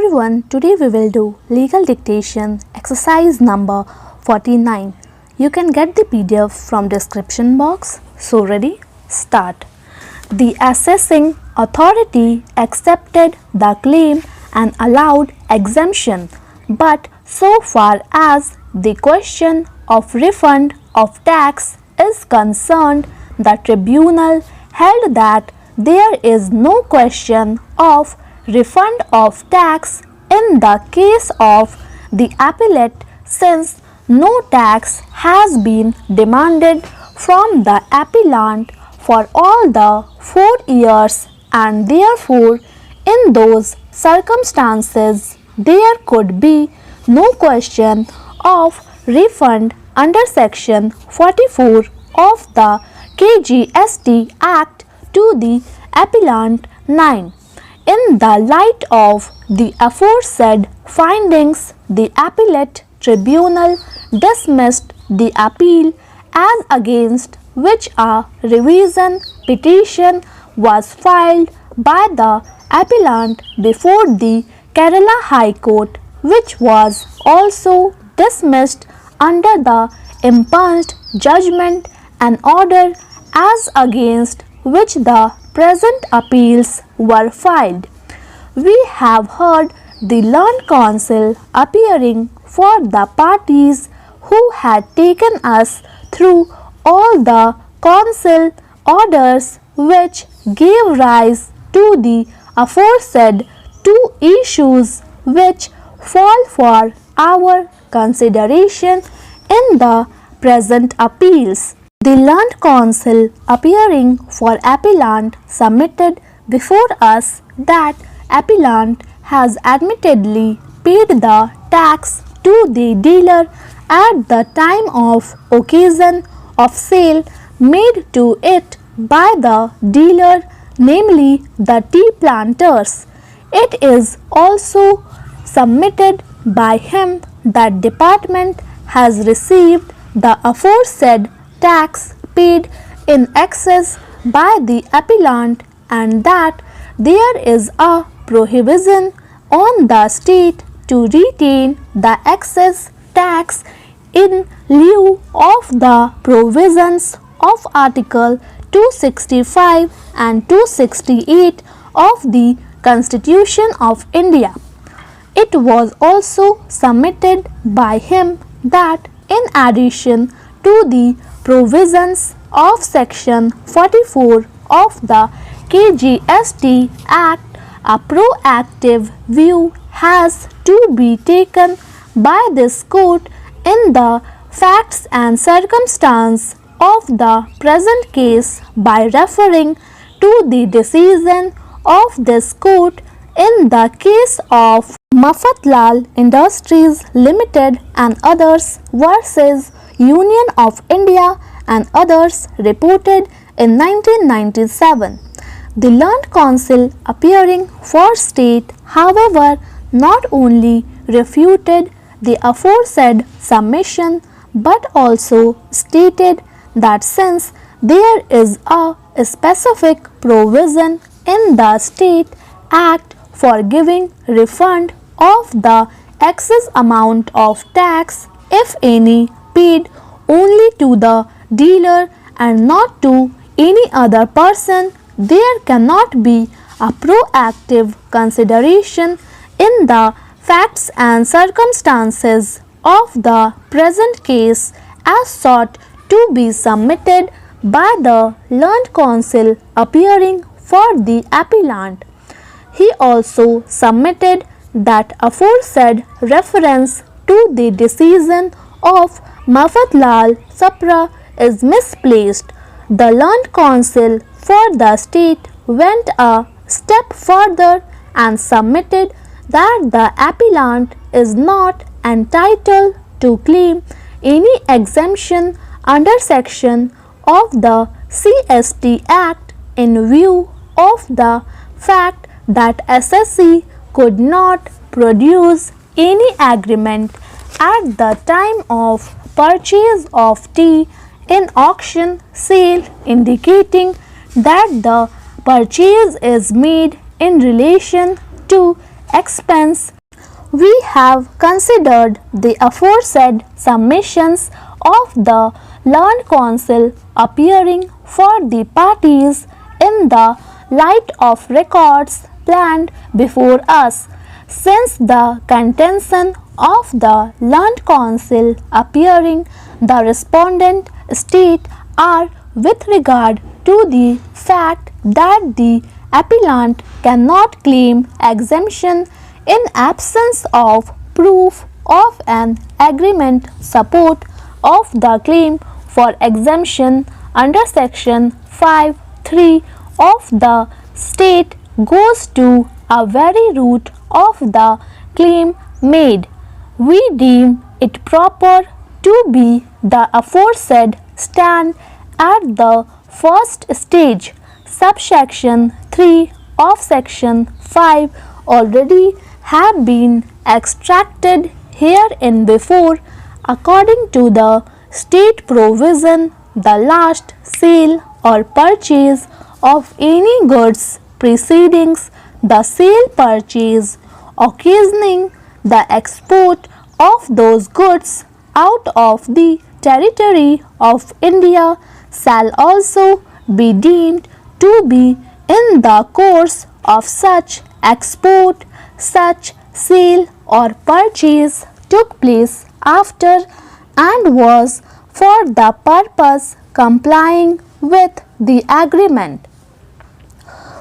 everyone, today we will do legal dictation exercise number 49. You can get the PDF from description box. So ready? Start. The assessing authority accepted the claim and allowed exemption, but so far as the question of refund of tax is concerned, the tribunal held that there is no question of refund of tax in the case of the appellate, since no tax has been demanded from the appellant for all the 4 years, and therefore in those circumstances there could be no question of refund under section 44 of the KGST Act to the appellant. 9. In the light of the aforesaid findings, the appellate tribunal dismissed the appeal as against which a revision petition was filed by the appellant before the Kerala High Court, which was also dismissed under the impunged judgment and order as against which the present appeals were filed. We have heard the learned counsel appearing for the parties who had taken us through all the counsel orders which gave rise to the aforesaid 2 issues which fall for our consideration in the present appeals. The learned counsel appearing for appellant submitted before us that appellant has admittedly paid the tax to the dealer at the time of occasion of sale made to it by the dealer, namely the tea planters. It is also submitted by him that department has received the aforesaid tax paid in excess by the appellant, and that there is a prohibition on the state to retain the excess tax in lieu of the provisions of Article 265 and 268 of the Constitution of India. It was also submitted by him that in addition to the provisions of section 44 of the KGST Act, a proactive view has to be taken by this court in the facts and circumstance of the present case by referring to the decision of this court in the case of Mafatlal Industries Limited and others versus Union of India and others, reported in 1997. The learned counsel appearing for state, however, not only refuted the aforesaid submission but also stated that since there is a specific provision in the State Act for giving refund of the excess amount of tax, if any, paid only to the dealer and not to any other person, there cannot be a proactive consideration in the facts and circumstances of the present case as sought to be submitted by the learned counsel appearing for the appellant. He also submitted that aforesaid reference to the decision of Mafatlal Sapra is misplaced. The learned counsel for the state went a step further and submitted that the appellant is not entitled to claim any exemption under section of the CST Act in view of the fact that SSC could not produce any agreement at the time of purchase of tea in auction sale indicating that the purchase is made in relation to expense We have considered the aforesaid submissions of the Learned Counsel appearing for the parties in the light of records planned before us. Since the contention of the Learned Counsel appearing the respondent state are with regard to the fact that the appellant cannot claim exemption in absence of proof of an agreement support of the claim for exemption under section 5(3) of the state goes to a very root of the claim made. We deem it proper to be the aforesaid stand at the first stage. Subsection 3 of section 5 already have been extracted herein before. According to the state provision, the last sale or purchase of any goods preceding the sale purchase occasioning the export of those goods out of the territory of India shall also be deemed to be in the course of such export. Such sale or purchase took place after and was for the purpose complying with the agreement.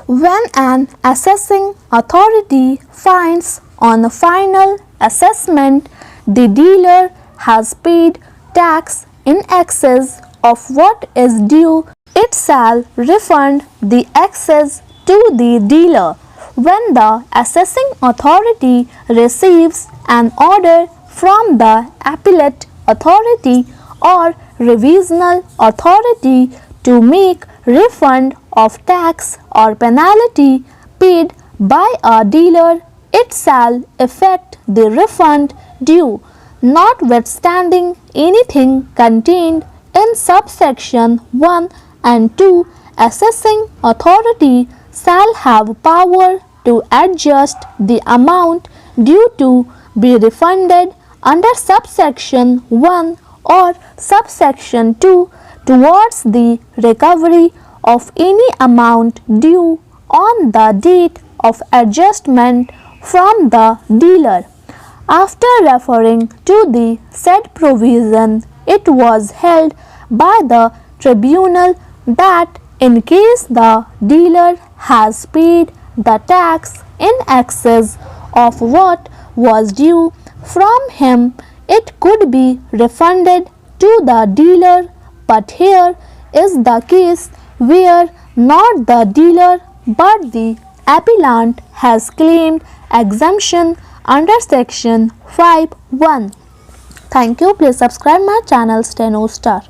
When an assessing authority finds on a final assessment the dealer has paid tax in excess of what is due, it shall refund the excess to the dealer. When the assessing authority receives an order from the appellate authority or revisional authority to make refund of tax or penalty paid by a dealer, it shall effect the refund due, notwithstanding anything contained in subsection 1 and 2. Assessing authority shall have power to adjust the amount due to be refunded under subsection 1 or subsection 2 towards the recovery of any amount due on the date of adjustment from the dealer. After referring to the said provision, it was held by the tribunal that in case the dealer has paid the tax in excess of what was due from him, it could be refunded to the dealer. But here is the case where not the dealer but the appellant has claimed exemption under section 5(1). Thank you. Please subscribe my channel Steno Star.